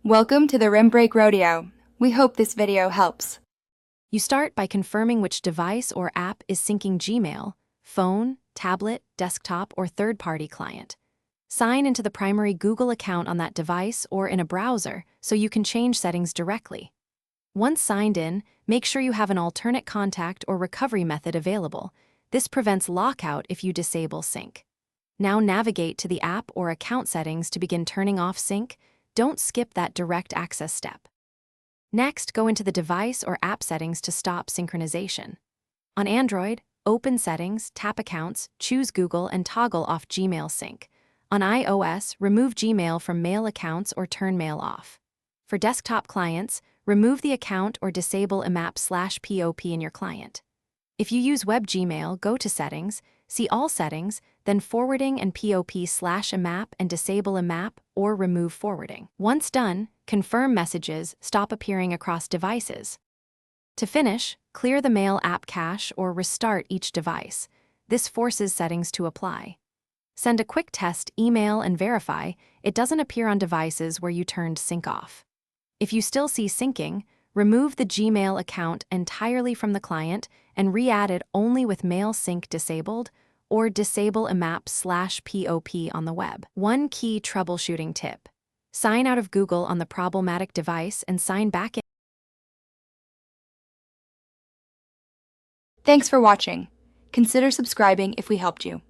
Welcome to the Rim Break Rodeo. We hope this video helps. You start by confirming which device or app is syncing Gmail, phone, tablet, desktop, or third-party client. Sign into the primary Google account on that device or in a browser so you can change settings directly. Once signed in, make sure you have an alternate contact or recovery method available. This prevents lockout if you disable sync. Now navigate to the app or account settings to begin turning off sync. Don't skip that direct access step. Next, go into the device or app settings to stop synchronization. On Android, open Settings, tap Accounts, choose Google, and toggle off Gmail sync. On iOS, remove Gmail from Mail accounts or turn Mail off. For desktop clients, remove the account or disable IMAP/POP in your client. If you use web Gmail, go to Settings, see All Settings, then Forwarding and POP/IMAP and disable IMAP or remove forwarding. Once done, confirm messages stop appearing across devices. To finish, clear the Mail app cache or restart each device. This forces settings to apply. Send a quick test email and verify it doesn't appear on devices where you turned sync off. If you still see syncing, remove the Gmail account entirely from the client and re-add it only with Mail sync disabled, or disable IMAP/POP on the web. One key troubleshooting tip: sign out of Google on the problematic device and sign back in. Thanks for watching. Consider subscribing if we helped you.